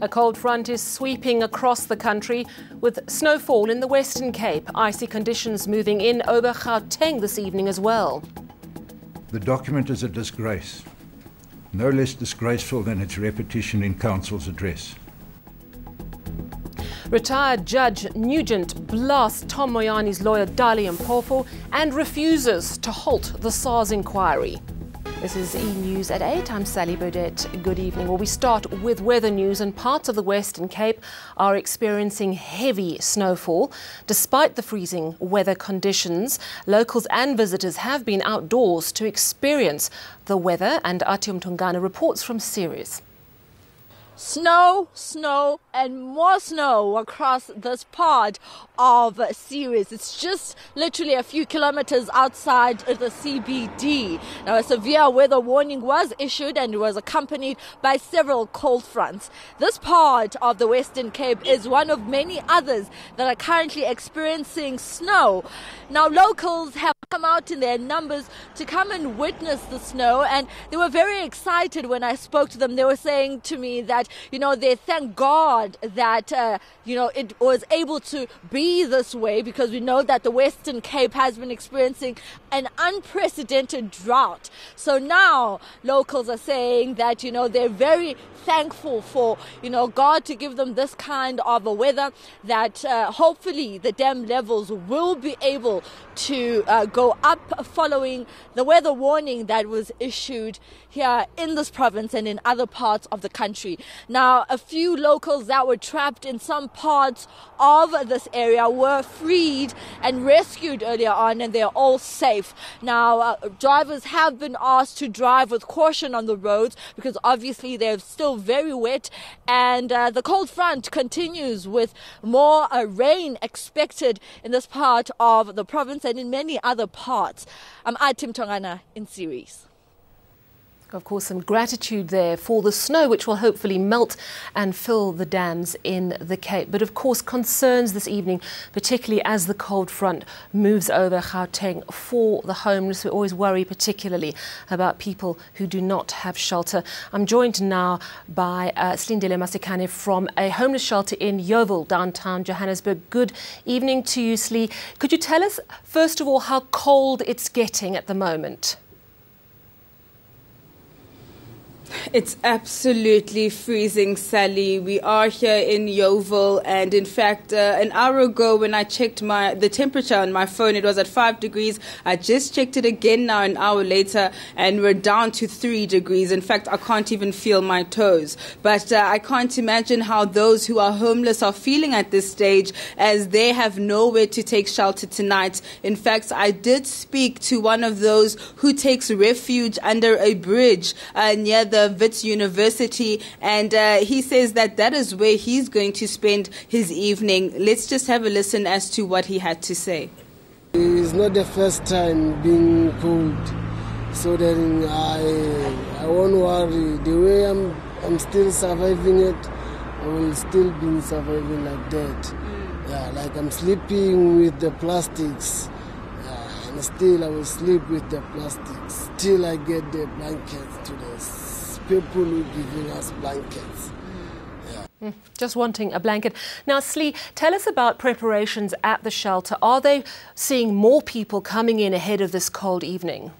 A cold front is sweeping across the country with snowfall in the Western Cape. Icy conditions moving in over Gauteng this evening as well. The document is a disgrace, no less disgraceful than its repetition in Council's address. Retired Judge Nugent blasts Tom Moyane's lawyer Dali Mpofu and refuses to halt the SARS inquiry. This is eNews at 8. I'm Sally Burdett. Good evening. Well, we start with weather news, and parts of the Western Cape are experiencing heavy snowfall. Despite the freezing weather conditions, locals and visitors have been outdoors to experience the weather, and Atium Tungana reports from Ceres. Snow, snow and more snow across this part of Ceres. It's just literally a few kilometers outside the CBD. Now, a severe weather warning was issued and it was accompanied by several cold fronts. This part of the Western Cape is one of many others that are currently experiencing snow. Now, locals have come out in their numbers to come and witness the snow, and they were very excited when I spoke to them. They were saying to me that, they thank God that, it was able to be this way, because we know that the Western Cape has been experiencing an unprecedented drought. So now locals are saying that, they're very thankful for, God to give them this kind of a weather, that hopefully the dam levels will be able to go up following the weather warning that was issued here in this province and in other parts of the country. Now, a few locals that were trapped in some parts of this area were freed and rescued earlier on, and they're all safe. Now, drivers have been asked to drive with caution on the roads because obviously they're still very wet, and the cold front continues with more rain expected in this part of the province and in many other parts. I'm Atim Tongana in Ceres. Of course, some gratitude there for the snow, which will hopefully melt and fill the dams in the Cape. But of course, concerns this evening, particularly as the cold front moves over Gauteng for the homeless. We always worry particularly about people who do not have shelter. I'm joined now by Slindile Masikane from a homeless shelter in Yeoville, downtown Johannesburg. Good evening to you, Slee. Could you tell us, first of all, how cold it's getting at the moment? It's absolutely freezing, Sally. We are here in Yeoville, and in fact, an hour ago when I checked the temperature on my phone, it was at 5 degrees. I just checked it again now an hour later, and we're down to 3 degrees. In fact, I can't even feel my toes. But I can't imagine how those who are homeless are feeling at this stage, as they have nowhere to take shelter tonight. In fact, I did speak to one of those who takes refuge under a bridge near the THIS University, and he says that is where he's going to spend his evening. Let's just have a listen as to what he had to say. It's not the first time being cold, so then I won't worry. The way I'm still surviving it, I will still be surviving like that. Yeah, like I'm sleeping with the plastics. And still I will sleep with the plastics till I get the blankets to the people who are giving us blankets. Yeah. Just wanting a blanket. Now, Slee, tell us about preparations at the shelter. Are they seeing more people coming in ahead of this cold evening?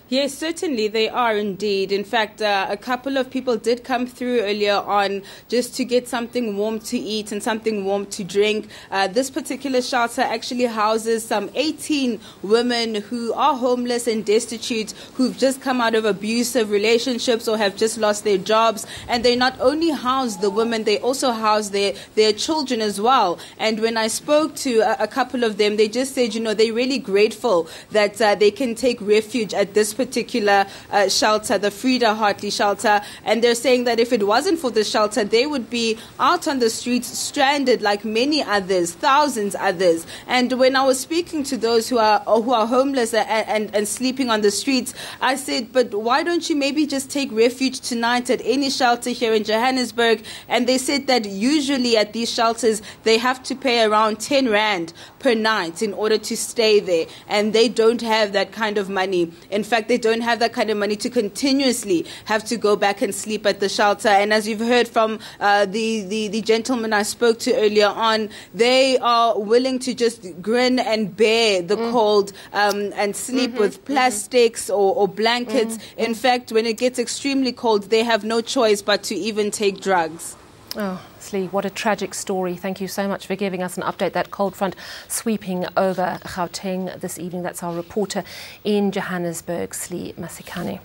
Yes, certainly they are indeed. In fact, a couple of people did come through earlier on just to get something warm to eat and something warm to drink. This particular shelter actually houses some 18 women who are homeless and destitute, who've just come out of abusive relationships or have just lost their jobs. And they not only house the women, they also house their children as well. And when I spoke to a couple of them, they just said, they're really grateful that they can take refuge at this particular shelter, the Frida Hartley shelter, and they're saying that if it wasn't for the shelter, they would be out on the streets, stranded like many others, thousands others. And when I was speaking to those who are homeless and sleeping on the streets, I said, but why don't you maybe just take refuge tonight at any shelter here in Johannesburg? And they said that usually at these shelters, they have to pay around 10 Rand per night in order to stay there, and they don't have that kind of money. In fact, fact, they don't have that kind of money to continuously have to go back and sleep at the shelter. And as you've heard from the gentleman I spoke to earlier on, they are willing to just grin and bear the cold and sleep with plastics or blankets. In fact, when it gets extremely cold, they have no choice but to even take drugs. Oh, Slee, what a tragic story. Thank you so much for giving us an update. That cold front sweeping over Gauteng this evening. That's our reporter in Johannesburg, Slee Masikane.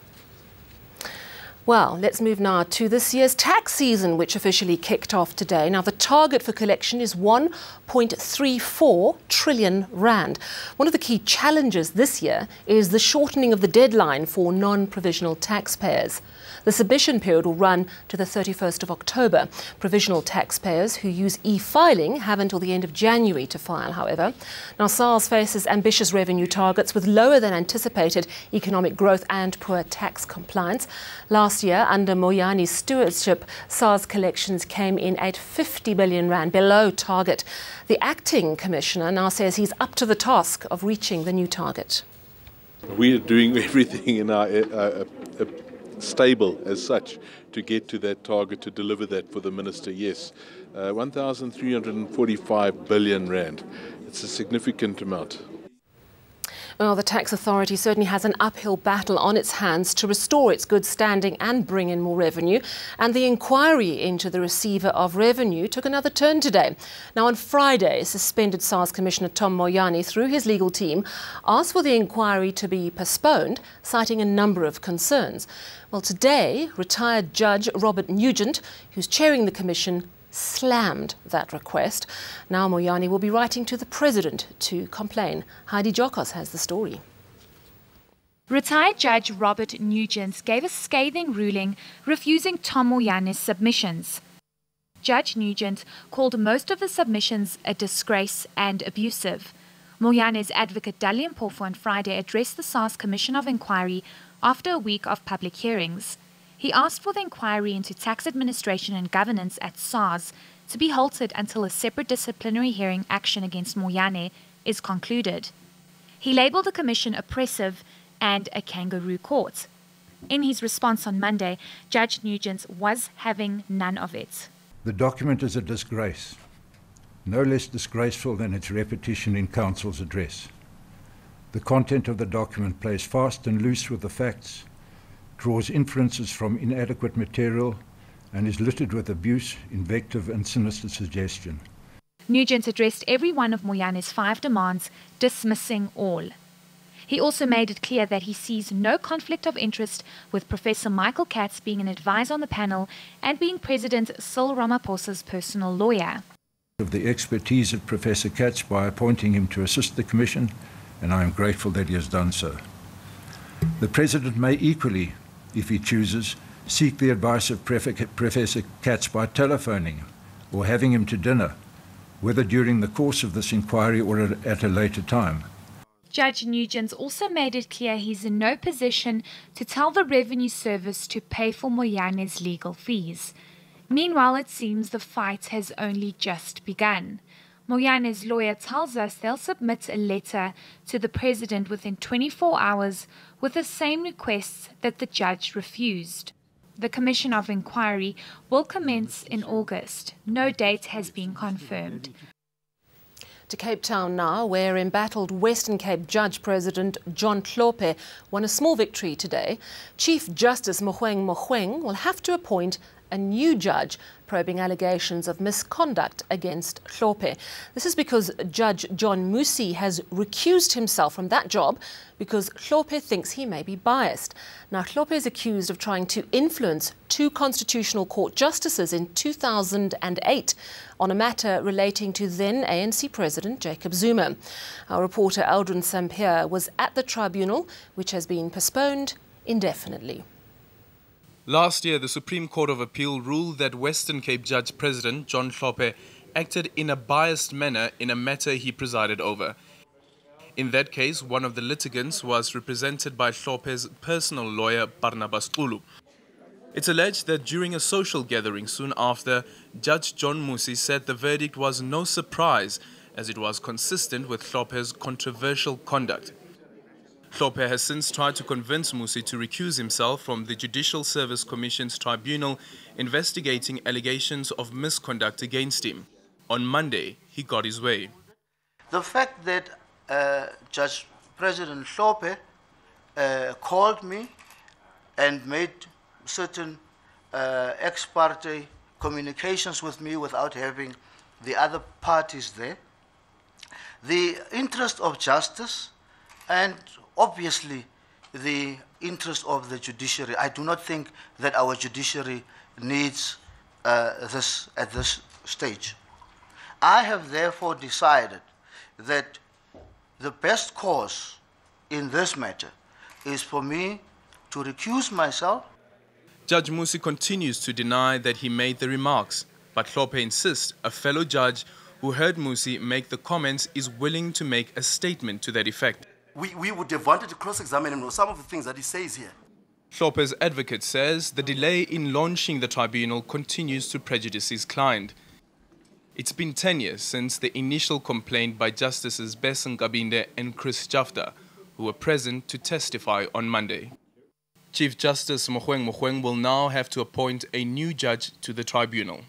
Well, let's move now to this year's tax season, which officially kicked off today. Now, the target for collection is 1.34 trillion rand. One of the key challenges this year is the shortening of the deadline for non-provisional taxpayers. The submission period will run to the 31st of October. Provisional taxpayers who use e-filing have until the end of January to file, however. Now, SARS faces ambitious revenue targets with lower than anticipated economic growth and poor tax compliance. Last year, under Moyane's stewardship, SARS collections came in at 50 billion rand below target. The acting commissioner now says he's up to the task of reaching the new target. We are doing everything in our stable as such to get to that target, to deliver that for the minister. Yes, 1,345 billion rand. It's a significant amount. Well, the tax authority certainly has an uphill battle on its hands to restore its good standing and bring in more revenue. And the inquiry into the receiver of revenue took another turn today. Now, on Friday, suspended SARS Commissioner Tom Moyane, through his legal team, asked for the inquiry to be postponed, citing a number of concerns. Well, today, retired Judge Robert Nugent, who's chairing the commission, slammed that request. Now Moyane will be writing to the president to complain. Heidi Jokos has the story. Retired Judge Robert Nugent gave a scathing ruling refusing Tom Moyane's submissions. Judge Nugent called most of the submissions a disgrace and abusive. Moyane's advocate Dali Mpofu on Friday addressed the SARS Commission of Inquiry after a week of public hearings. He asked for the inquiry into tax administration and governance at SARS to be halted until a separate disciplinary hearing action against Moyane is concluded. He labelled the commission oppressive and a kangaroo court. In his response on Monday, Judge Nugent was having none of it. The document is a disgrace, no less disgraceful than its repetition in Council's address. The content of the document plays fast and loose with the facts, draws inferences from inadequate material, and is littered with abuse, invective and sinister suggestion. Nugent addressed every one of Moyane's 5 demands, dismissing all. He also made it clear that he sees no conflict of interest with Professor Michael Katz being an advisor on the panel and being President Cyril Ramaphosa's personal lawyer. Of the expertise of Professor Katz by appointing him to assist the Commission, and I am grateful that he has done so. The President may equally, if he chooses, seek the advice of Professor Katz by telephoning or having him to dinner, whether during the course of this inquiry or at a later time. Judge Nugent also made it clear he's in no position to tell the Revenue Service to pay for Moyane's legal fees. Meanwhile, it seems the fight has only just begun. Moyane's lawyer tells us they'll submit a letter to the President within 24 hours with the same requests that the judge refused. The Commission of Inquiry will commence in August. No date has been confirmed. To Cape Town now, where embattled Western Cape Judge President John Hlophe won a small victory today. Chief Justice Mogoeng will have to appoint a new judge probing allegations of misconduct against Hlophe. This is because Judge John Musi has recused himself from that job because Hlophe thinks he may be biased. Now, Hlophe is accused of trying to influence 2 Constitutional Court justices in 2008 on a matter relating to then ANC President Jacob Zuma. Our reporter Eldrin Sampier was at the tribunal, which has been postponed indefinitely. Last year, the Supreme Court of Appeal ruled that Western Cape Judge President John Hlophe acted in a biased manner in a matter he presided over. In that case, one of the litigants was represented by Hlophe's personal lawyer, Barnabas Xulu. It's alleged that during a social gathering soon after, Judge John Musi said the verdict was no surprise, as it was consistent with Hlophe's controversial conduct. Hlophe has since tried to convince Mmusi to recuse himself from the Judicial Service Commission's tribunal investigating allegations of misconduct against him. On Monday, he got his way. The fact that Judge President Hlophe called me and made certain ex parte communications with me without having the other parties there, the interest of justice and obviously the interest of the judiciary. I do not think that our judiciary needs this at this stage. I have therefore decided that the best course in this matter is for me to recuse myself. Judge Mmusi continues to deny that he made the remarks, but Hlophe insists a fellow judge who heard Mmusi make the comments is willing to make a statement to that effect. We would have wanted to cross-examine him on some of the things that he says here. Hlophe's advocate says the delay in launching the tribunal continues to prejudice his client. It's been 10 years since the initial complaint by Justices Bess Nkabinde and Chris Jafta, who were present to testify on Monday. Chief Justice Mogoeng will now have to appoint a new judge to the tribunal.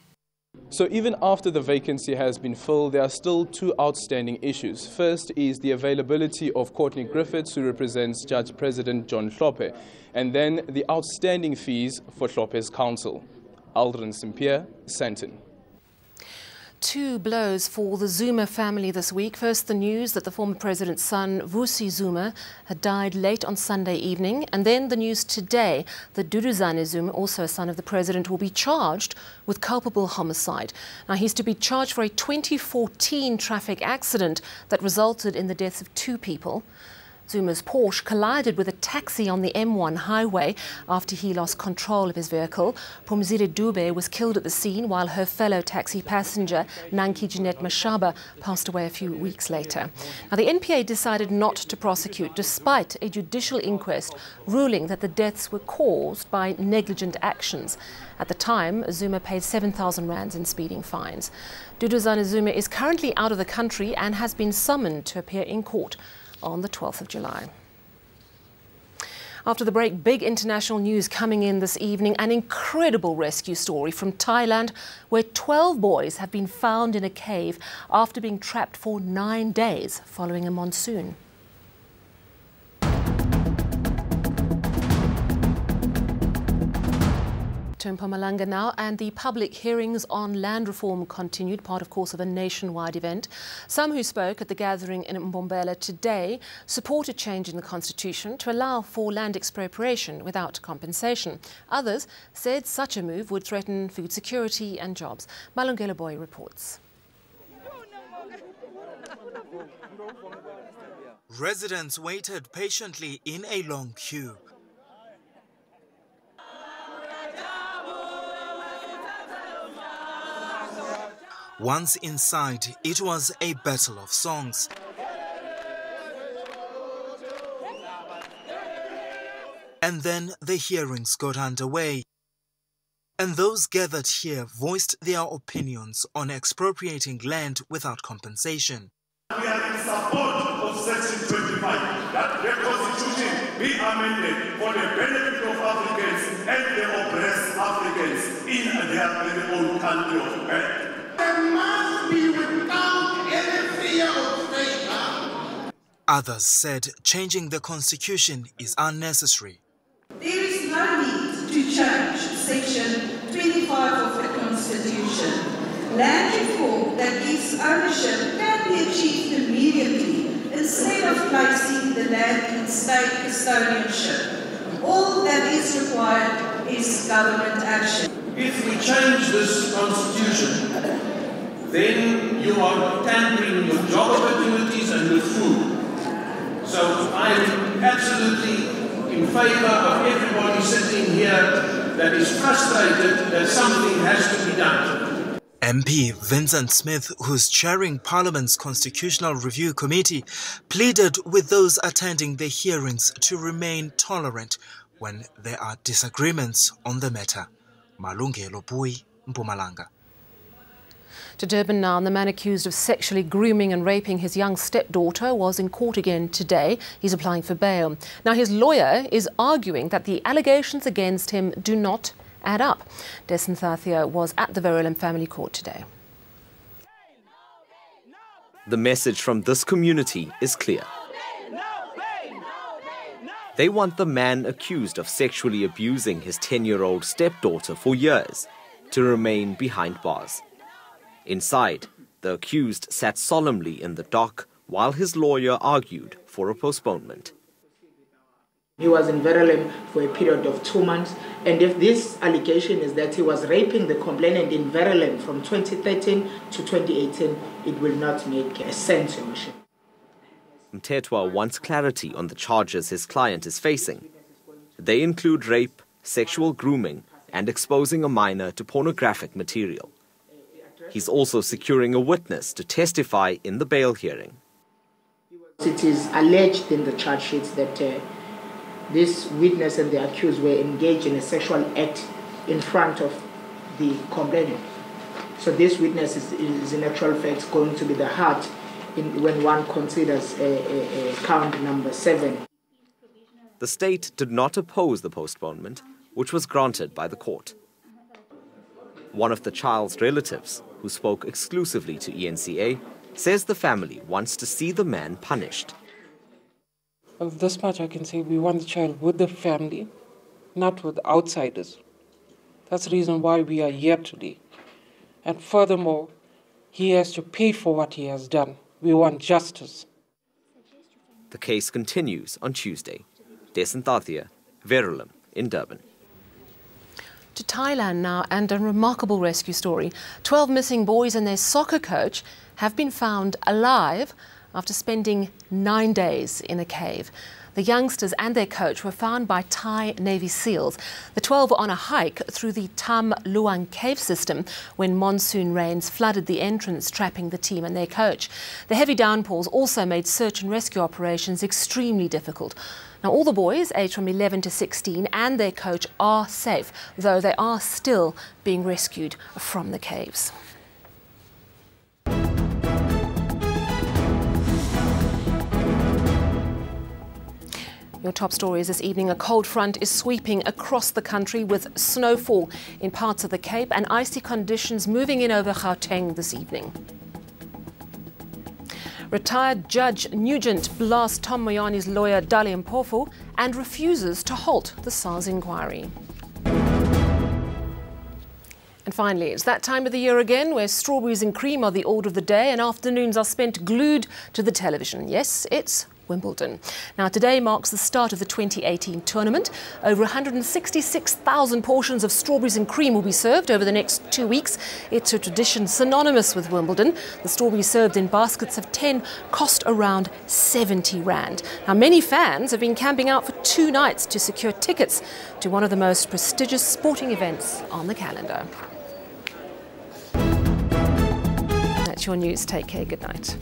So even after the vacancy has been filled, there are still two outstanding issues. First is the availability of Courtney Griffiths, who represents Judge President John Hlophe, and then the outstanding fees for Hlophe's counsel. Aldrin Simpier, Sandton. Two blows for the Zuma family this week. First, the news that the former president's son, Vusi Zuma, had died late on Sunday evening. And then the news today that Duduzane Zuma, also a son of the president, will be charged with culpable homicide. Now, he's to be charged for a 2014 traffic accident that resulted in the deaths of two people. Zuma's Porsche collided with a taxi on the M1 highway after he lost control of his vehicle. Phumzile Dube was killed at the scene, while her fellow taxi passenger, Nanki Jeanette Mashaba, passed away a few weeks later. Now, the NPA decided not to prosecute, despite a judicial inquest ruling that the deaths were caused by negligent actions. At the time, Zuma paid 7,000 rands in speeding fines. Duduzane Zuma is currently out of the country and has been summoned to appear in court on the 12th of July. After the break, big international news coming in this evening. An incredible rescue story from Thailand, where 12 boys have been found in a cave after being trapped for 9 days following a monsoon. To Mpumalanga now, and the public hearings on land reform continued, part of course of a nationwide event. Some who spoke at the gathering in Mbombela today supported change in the constitution to allow for land expropriation without compensation. Others said such a move would threaten food security and jobs. Malungelo Boy reports. Residents waited patiently in a long queue. Once inside, it was a battle of songs. And then the hearings got underway. And those gathered here voiced their opinions on expropriating land without compensation. We are in support of Section 25, that the Constitution be amended for the benefit of Africans and the oppressed Africans in their very own country of birth. There must be without any fear of failure. Others said changing the constitution is unnecessary. There is no need to change Section 25 of the Constitution. Land reform that gives ownership can be achieved immediately instead of placing the land in state custodianship. All that is required is government action. If we change this constitution, then you are tampering with job opportunities and with food. So I am absolutely in favour of everybody sitting here that is frustrated that something has to be done. MP Vincent Smith, who's chairing Parliament's Constitutional Review Committee, pleaded with those attending the hearings to remain tolerant when there are disagreements on the matter. Malungelo Bui, Mpumalanga. To Durban now, the man accused of sexually grooming and raping his young stepdaughter was in court again today. He's applying for bail. Now, his lawyer is arguing that the allegations against him do not add up. Dali was at the Verulam family court today. The message from this community is clear. They want the man accused of sexually abusing his 10-year-old stepdaughter for years to remain behind bars. Inside, the accused sat solemnly in the dock while his lawyer argued for a postponement. He was in Verulam for a period of 2 months, and if this allegation is that he was raping the complainant in Verulam from 2013 to 2018, it will not make sense, Your Worship. Mthethwa wants clarity on the charges his client is facing. They include rape, sexual grooming, and exposing a minor to pornographic material. He's also securing a witness to testify in the bail hearing. It is alleged in the charge sheets that this witness and the accused were engaged in a sexual act in front of the complainant. So this witness is in actual fact going to be the heart when one considers count number 7. The state did not oppose the postponement, which was granted by the court. One of the child's relatives, who spoke exclusively to ENCA, says the family wants to see the man punished. Well, this much I can say, we want the child with the family, not with outsiders. That's the reason why we are here today. And furthermore, he has to pay for what he has done. We want justice. The case continues on Tuesday. Dali, Verulam in Durban. To Thailand now, and a remarkable rescue story. 12 missing boys and their soccer coach have been found alive after spending 9 days in a cave. The youngsters and their coach were found by Thai Navy SEALs. The 12 were on a hike through the Tham Luang cave system when monsoon rains flooded the entrance, trapping the team and their coach. The heavy downpours also made search and rescue operations extremely difficult. Now, all the boys, aged from 11 to 16, and their coach are safe, though they are still being rescued from the caves. Your top stories this evening. A cold front is sweeping across the country with snowfall in parts of the Cape and icy conditions moving in over Gauteng this evening. Retired Judge Nugent blasts Tom Moyane's lawyer Dali Mpofu and refuses to halt the SARS inquiry. And finally, it's that time of the year again where strawberries and cream are the order of the day and afternoons are spent glued to the television. Yes, it's Wimbledon. Now, today marks the start of the 2018 tournament. Over 166,000 portions of strawberries and cream will be served over the next 2 weeks. It's a tradition synonymous with Wimbledon. The strawberries served in baskets of 10 cost around 70 rand. Now, many fans have been camping out for 2 nights to secure tickets to one of the most prestigious sporting events on the calendar. That's your news. Take care. Good night.